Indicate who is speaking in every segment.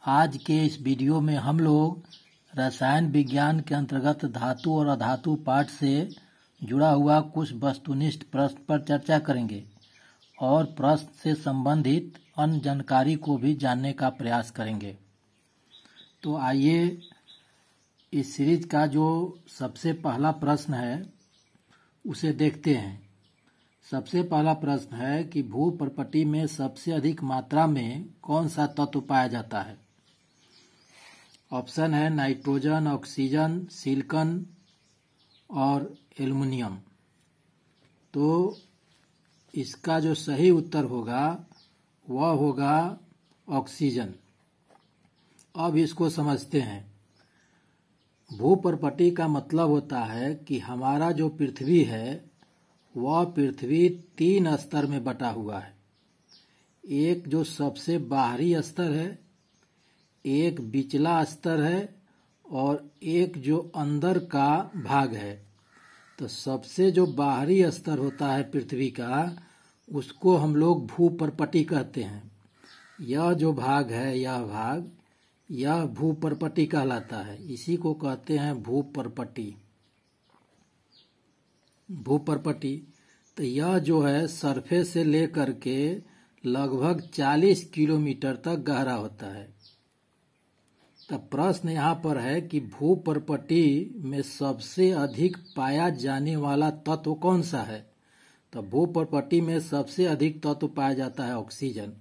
Speaker 1: आज के इस वीडियो में हम लोग रसायन विज्ञान के अंतर्गत धातु और अधातु पाठ से जुड़ा हुआ कुछ वस्तुनिष्ठ प्रश्न पर चर्चा करेंगे और प्रश्न से संबंधित अन्य जानकारी को भी जानने का प्रयास करेंगे। तो आइए इस सीरीज का जो सबसे पहला प्रश्न है उसे देखते हैं। सबसे पहला प्रश्न है कि भूपर्पटी में सबसे अधिक मात्रा में कौन सा तत्व पाया जाता है। ऑप्शन है नाइट्रोजन, ऑक्सीजन, सिलिकॉन और एल्युमिनियम। तो इसका जो सही उत्तर होगा वह होगा ऑक्सीजन। अब इसको समझते हैं। भूपर्पटी का मतलब होता है कि हमारा जो पृथ्वी है वह पृथ्वी 3 स्तर में बटा हुआ है। एक जो सबसे बाहरी स्तर है, एक बिचला स्तर है और एक जो अंदर का भाग है। तो सबसे जो बाहरी स्तर होता है पृथ्वी का उसको हम लोग भूपर्पटी कहते हैं। यह जो भाग है यह भूपर्पटी कहलाता है। इसी को कहते हैं भूपर्पटी। तो यह जो है सरफेस से लेकर के लगभग 40 किलोमीटर तक गहरा होता है। तब प्रश्न यहाँ पर है कि भूपर्पटी में सबसे अधिक पाया जाने वाला तत्व कौन सा है। तो भूपर्पटी में सबसे अधिक तत्व पाया जाता है ऑक्सीजन।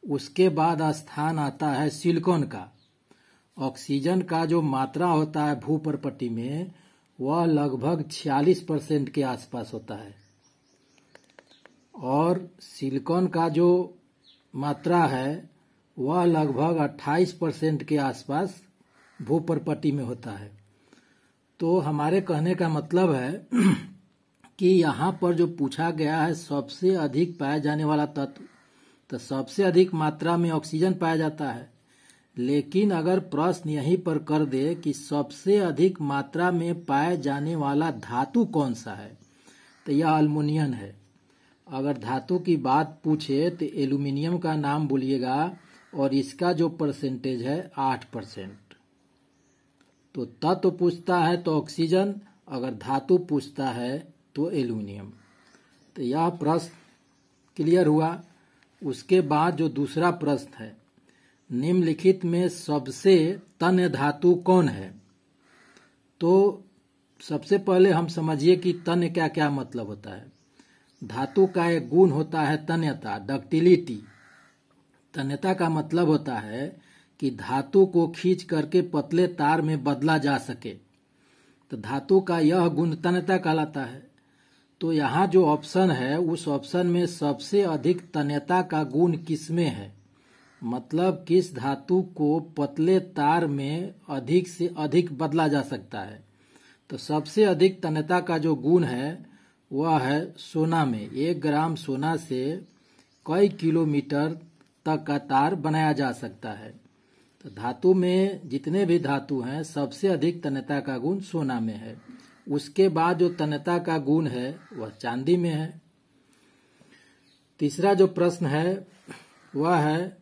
Speaker 1: उसके बाद स्थान आता है सिलिकॉन का। ऑक्सीजन का जो मात्रा होता है भूपर्पटी में वह लगभग 46% के आसपास होता है और सिलिकॉन का जो मात्रा है वह लगभग 28% के आसपास भूपर्पटी में होता है। तो हमारे कहने का मतलब है कि यहाँ पर जो पूछा गया है सबसे अधिक पाया जाने वाला तत्व, तो सबसे अधिक मात्रा में ऑक्सीजन पाया जाता है। लेकिन अगर प्रश्न यहीं पर कर दे कि सबसे अधिक मात्रा में पाया जाने वाला धातु कौन सा है, तो यह एल्युमिनियम है। अगर धातु की बात पूछे तो एल्युमिनियम का नाम बोलिएगा और इसका जो परसेंटेज है 8%। तो तत्व पूछता है तो ऑक्सीजन, अगर धातु पूछता है तो एल्युमिनियम। तो यह प्रश्न क्लियर हुआ। उसके बाद जो दूसरा प्रश्न है, निम्नलिखित में सबसे तन्य धातु कौन है। तो सबसे पहले हम समझिए कि तन्य क्या क्या मतलब होता है। धातु का एक गुण होता है तन्यता, डक्टिलिटी। तन्यता का मतलब होता है कि धातु को खींच करके पतले तार में बदला जा सके। तो धातु का यह गुण तन्यता कहलाता है। तो यहाँ जो ऑप्शन है उस ऑप्शन में सबसे अधिक तन्यता का गुण किसमें है, मतलब किस धातु को पतले तार में अधिक से अधिक बदला जा सकता है। तो सबसे अधिक तन्यता का जो गुण है वह है सोना में। 1 ग्राम सोना से कई किलोमीटर तक का तार बनाया जा सकता है। तो धातु में जितने भी धातु हैं सबसे अधिक तन्यता का गुण सोना में है। उसके बाद जो तन्यता का गुण है वह चांदी में है। तीसरा जो प्रश्न है वह है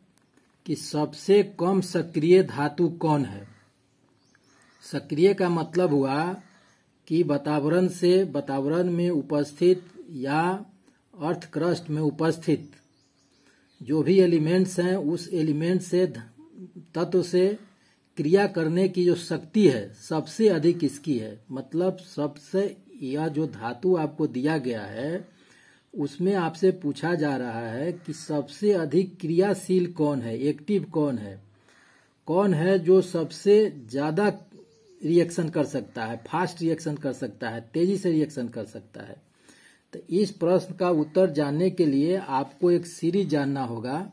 Speaker 1: कि सबसे कम सक्रिय धातु कौन है। सक्रिय का मतलब हुआ कि वातावरण में उपस्थित या अर्थ क्रस्ट में उपस्थित जो भी एलिमेंट्स हैं उस एलिमेंट से तत्व से क्रिया करने की जो शक्ति है सबसे अधिक इसकी है। मतलब सबसे यह जो धातु आपको दिया गया है उसमें आपसे पूछा जा रहा है कि सबसे अधिक क्रियाशील कौन है, एक्टिव कौन है जो सबसे ज्यादा रिएक्शन कर सकता है, फास्ट रिएक्शन कर सकता है, तेजी से रिएक्शन कर सकता है। तो इस प्रश्न का उत्तर जानने के लिए आपको एक सीरीज जानना होगा,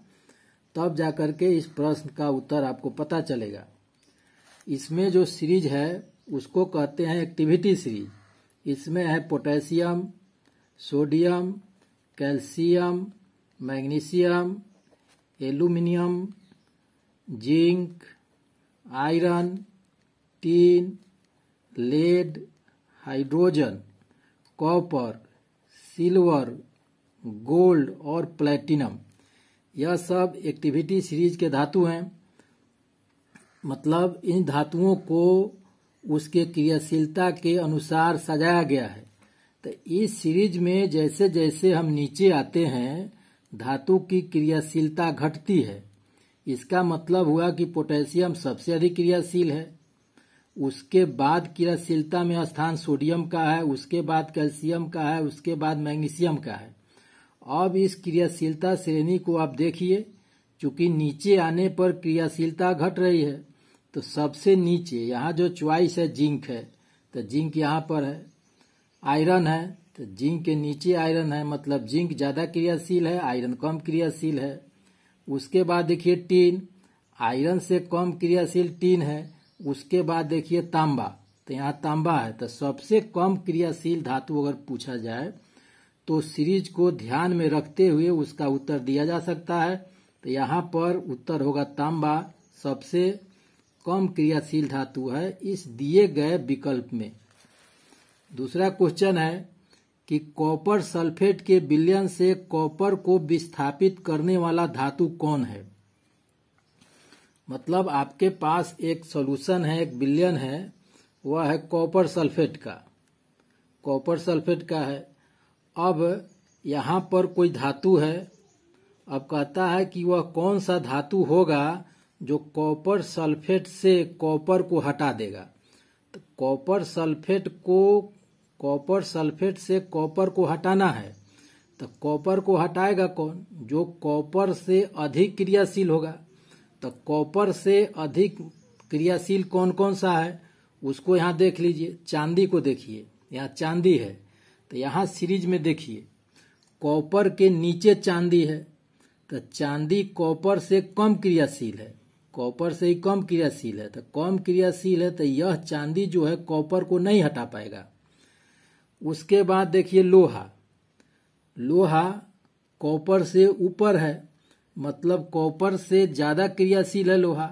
Speaker 1: तब जाकर के इस प्रश्न का उत्तर आपको पता चलेगा। इसमें जो सीरीज है उसको कहते हैं एक्टिविटी सीरीज। इसमें है potassium, sodium, calcium, magnesium, aluminium, zinc, iron, tin, lead, hydrogen, copper, silver, gold और प्लेटिनम। यह सब एक्टिविटी सीरीज के धातु हैं। मतलब इन धातुओं को उसके क्रियाशीलता के अनुसार सजाया गया है। तो इस सीरीज में जैसे जैसे हम नीचे आते हैं धातु की क्रियाशीलता घटती है। इसका मतलब हुआ कि पोटेशियम सबसे अधिक क्रियाशील है, उसके बाद क्रियाशीलता में स्थान सोडियम का है, उसके बाद कैल्शियम का है, उसके बाद मैग्नीशियम का है। अब इस क्रियाशीलता श्रेणी को आप देखिए, चूंकि नीचे आने पर क्रियाशीलता घट रही है तो सबसे नीचे यहाँ जो चॉइस है जिंक है, तो जिंक यहाँ पर है। आयरन है तो जिंक के नीचे आयरन है, मतलब जिंक ज्यादा क्रियाशील है, आयरन कम क्रियाशील है। उसके बाद देखिए टीन, आयरन से कम क्रियाशील टीन है। उसके बाद देखिए तांबा, तो यहाँ तांबा है। तो सबसे कम क्रियाशील धातु अगर पूछा जाए तो सीरीज को ध्यान में रखते हुए उसका उत्तर दिया जा सकता है। तो यहाँ पर उत्तर होगा तांबा सबसे कम क्रियाशील धातु है इस दिए गए विकल्प में। दूसरा क्वेश्चन है कि कॉपर सल्फेट के विलयन से कॉपर को विस्थापित करने वाला धातु कौन है। मतलब आपके पास एक सॉल्यूशन है, एक विलयन है, वह है कॉपर सल्फेट का, कॉपर सल्फेट का है। अब यहाँ पर कोई धातु है, अब कहता है कि वह कौन सा धातु होगा जो कॉपर सल्फेट से कॉपर को हटा देगा। तो कॉपर सल्फेट से कॉपर को हटाना है, तो कॉपर को हटाएगा कौन, जो कॉपर से अधिक क्रियाशील होगा। तो कॉपर से अधिक क्रियाशील कौन कौन सा है उसको यहाँ देख लीजिए। चांदी को देखिए, यहाँ चांदी है, तो यहाँ सीरीज में देखिए कॉपर के नीचे चांदी है, तो चांदी कॉपर से कम क्रियाशील है, कॉपर से ही कम क्रियाशील है। तो कम क्रियाशील है तो यह चांदी जो है कॉपर को नहीं हटा पाएगा। उसके बाद देखिए लोहा, लोहा कॉपर से ऊपर है, मतलब कॉपर से ज्यादा क्रियाशील है लोहा।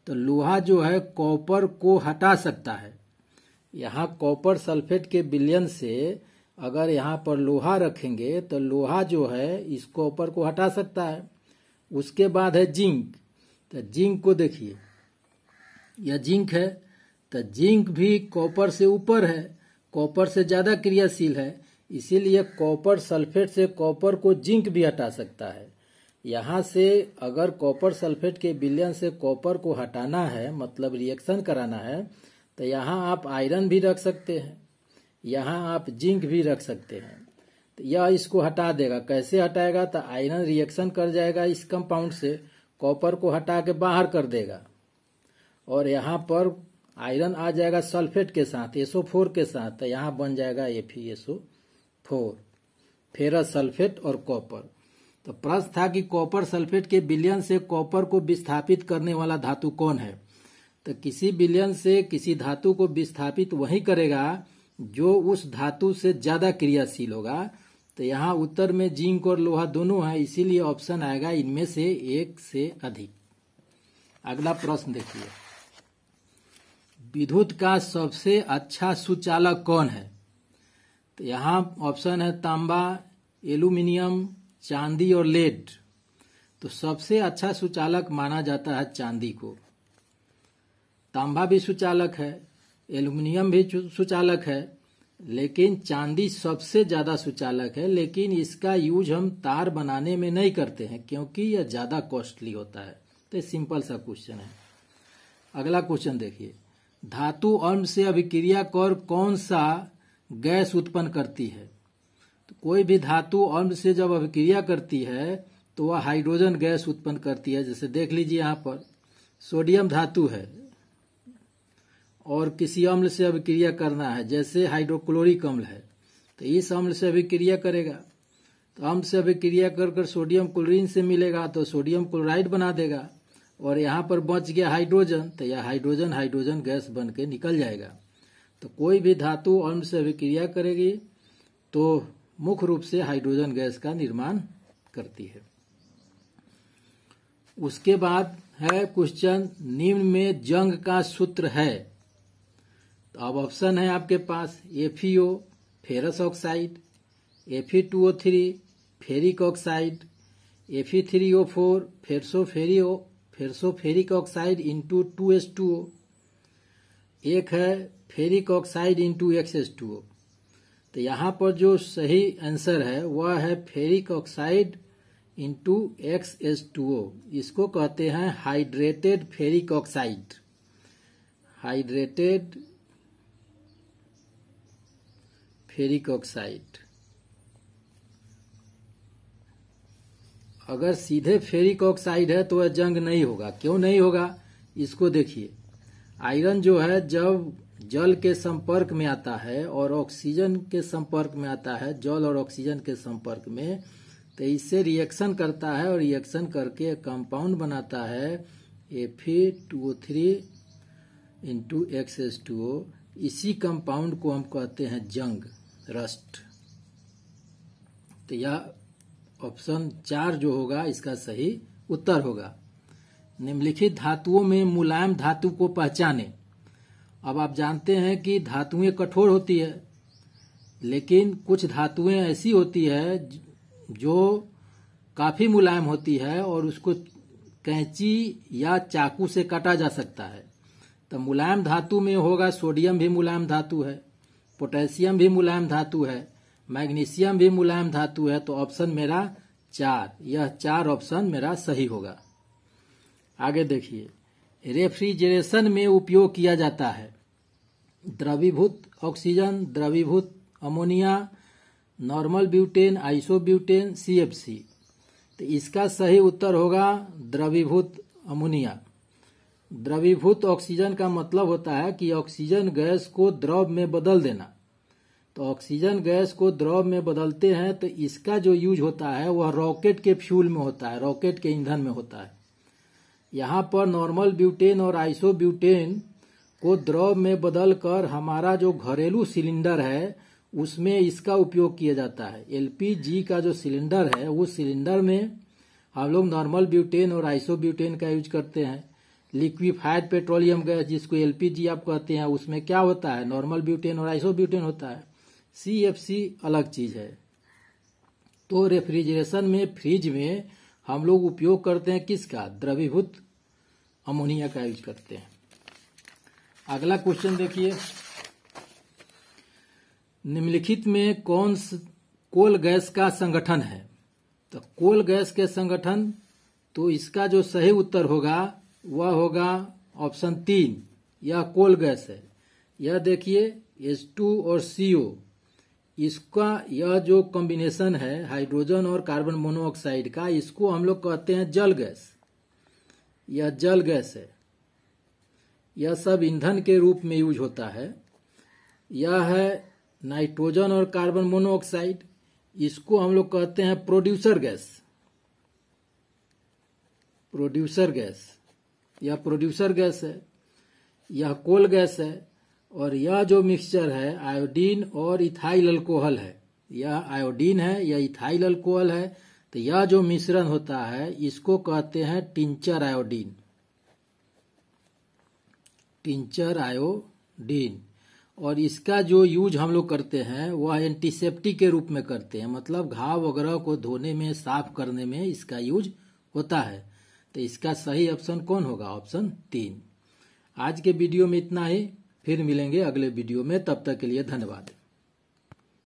Speaker 1: तो लोहा जो है कॉपर को हटा सकता है। यहाँ कॉपर सल्फेट के विलयन से अगर यहाँ पर लोहा रखेंगे तो लोहा जो है इस कॉपर को हटा सकता है। उसके बाद है जिंक, तो जिंक को देखिए, यह जिंक है, तो जिंक भी कॉपर से ऊपर है, कॉपर से ज्यादा क्रियाशील है, इसीलिए कॉपर सल्फेट से कॉपर को जिंक भी हटा सकता है। यहाँ से अगर कॉपर सल्फेट के विलयन से कॉपर को हटाना है, मतलब रिएक्शन कराना है, तो यहाँ आप आयरन भी रख सकते हैं, यहाँ आप जिंक भी रख सकते हैं। तो यह इसको हटा देगा। कैसे हटाएगा, तो आयरन रिएक्शन कर जाएगा इस कंपाउंड से, कॉपर को हटा के बाहर कर देगा, और यहाँ पर आयरन आ जाएगा सल्फेट के साथ, SO4 के साथ, तो यहाँ बन जाएगा FeSO4, फेरस सल्फेट और कॉपर। तो प्रश्न था कि कॉपर सल्फेट के विलयन से कॉपर को विस्थापित करने वाला धातु कौन है। तो किसी विलयन से किसी धातु को विस्थापित वही करेगा जो उस धातु से ज्यादा क्रियाशील होगा। तो यहाँ उत्तर में जिंक और लोहा दोनों है, इसीलिए ऑप्शन आएगा इनमें से एक से अधिक। अगला प्रश्न देखिए, विद्युत का सबसे अच्छा सुचालक कौन है। तो यहाँ ऑप्शन है तांबा, एल्यूमिनियम, चांदी और लेड। तो सबसे अच्छा सुचालक माना जाता है चांदी को। तांबा भी सुचालक है, एल्यूमिनियम भी सुचालक है, लेकिन चांदी सबसे ज्यादा सुचालक है। लेकिन इसका यूज हम तार बनाने में नहीं करते हैं क्योंकि यह ज्यादा कॉस्टली होता है। तो सिंपल सा क्वेश्चन है। अगला क्वेश्चन देखिए, धातु अम्ल से अभिक्रिया कर कौन सा गैस उत्पन्न करती है। तो कोई भी धातु अम्ल से जब अभिक्रिया करती है तो वह हाइड्रोजन गैस उत्पन्न करती है। जैसे देख लीजिए यहाँ पर सोडियम धातु है और किसी अम्ल से अभिक्रिया करना है, जैसे हाइड्रोक्लोरिक अम्ल है, तो इस अम्ल से अभिक्रिया करेगा, तो अम्ल से अभिक्रिया कर सोडियम क्लोरीन से मिलेगा तो सोडियम क्लोराइड बना देगा, और यहाँ पर बच गया हाइड्रोजन, तो यह हाइड्रोजन हाइड्रोजन गैस बन के निकल जाएगा। तो कोई भी धातु अम्ल से अभिक्रिया करेगी तो मुख्य रूप से हाइड्रोजन गैस का निर्माण करती है। उसके बाद है क्वेश्चन, निम्न में जंग का सूत्र है। तो अब ऑप्शन है आपके पास FeO ferrous oxide, Fe2O3 ferric oxide, Fe3O4 ferrosoferric oxide into 2H2O, एक है फेरिक ऑक्साइड इंटू XH2O। तो यहाँ पर जो सही आंसर है वह है फेरिक ऑक्साइड इंटू XH2O। इसको कहते हैं hydrated ferric oxide. Hydrated ferric oxide. अगर सीधे फेरिक ऑक्साइड है तो वह जंग नहीं होगा। क्यों नहीं होगा, इसको देखिए। आयरन जो है जब जल के संपर्क में आता है और ऑक्सीजन के संपर्क में आता है, जल और ऑक्सीजन के संपर्क में, तो इससे रिएक्शन करता है और रिएक्शन करके कंपाउंड बनाता है Fe2O3 इंटू XH2O। इसी कंपाउंड को हम कहते हैं जंग, रस्ट। तो यह ऑप्शन 4 जो होगा इसका सही उत्तर होगा। निम्नलिखित धातुओं में मुलायम धातु को पहचाने। अब आप जानते हैं कि धातुएं कठोर होती है, लेकिन कुछ धातुएं ऐसी होती है जो काफी मुलायम होती है और उसको कैंची या चाकू से काटा जा सकता है। तो मुलायम धातु में होगा सोडियम भी मुलायम धातु है, पोटेशियम भी मुलायम धातु है, मैग्नीशियम भी मुलायम धातु है। तो ऑप्शन मेरा 4, यह 4 ऑप्शन मेरा सही होगा। आगे देखिए, रेफ्रिजरेशन में उपयोग किया जाता है द्रवीभूत ऑक्सीजन, द्रवीभूत ammonia, normal butane, isobutane, CFC। तो इसका सही उत्तर होगा द्रवीभूत अमोनिया। द्रवीभूत ऑक्सीजन का मतलब होता है कि ऑक्सीजन गैस को द्रव में बदल देना। तो ऑक्सीजन गैस को द्रव में बदलते हैं तो इसका जो यूज होता है वह रॉकेट के फ्यूल में होता है, रॉकेट के ईंधन में होता है। यहाँ पर नॉर्मल ब्यूटेन और आइसोब्यूटेन को द्रव में बदलकर हमारा जो घरेलू सिलेंडर है उसमें इसका उपयोग किया जाता है। LPG का जो सिलेंडर है उस सिलेंडर में हम लोग नॉर्मल ब्यूटेन और आइसोब्यूटेन का यूज करते हैं। लिक्विफाइड पेट्रोलियम गैस जिसको LPG आप कहते हैं, उसमें क्या होता है, नॉर्मल ब्यूटेन और आइसोब्यूटेन होता है। CFC अलग चीज है। तो रेफ्रिजरेशन में, फ्रिज में हम लोग उपयोग करते हैं किसका, द्रवीभूत अमोनिया का यूज करते हैं। अगला क्वेश्चन देखिए, निम्नलिखित में कौन कोल गैस का संगठन है। तो कोल गैस के संगठन, तो इसका जो सही उत्तर होगा वह होगा ऑप्शन 3, यह कोल गैस है। यह देखिए H2 और CO, इसका यह जो कॉम्बिनेशन है हाइड्रोजन और कार्बन मोनोऑक्साइड का, इसको हम लोग कहते हैं जल गैस। यह जल गैस है। यह सब ईंधन के रूप में यूज होता है। यह है नाइट्रोजन और कार्बन मोनोऑक्साइड, इसको हम लोग कहते हैं प्रोड्यूसर गैस। प्रोड्यूसर गैस, यह प्रोड्यूसर गैस है। यह कोल गैस है। और यह जो मिक्सचर है आयोडीन और इथाइल अल्कोहल है। यह आयोडीन है, यह इथाइल अल्कोहल है। तो यह जो मिश्रण होता है इसको कहते हैं टिंचर आयोडीन। Tincture iodine. और इसका जो यूज हम लोग करते हैं वह एंटीसेप्टिक के रूप में करते हैं, मतलब घाव वगैरह को धोने में, साफ करने में इसका यूज होता है। तो इसका सही ऑप्शन कौन होगा, ऑप्शन 3। आज के वीडियो में इतना ही, फिर मिलेंगे अगले वीडियो में, तब तक के लिए धन्यवाद।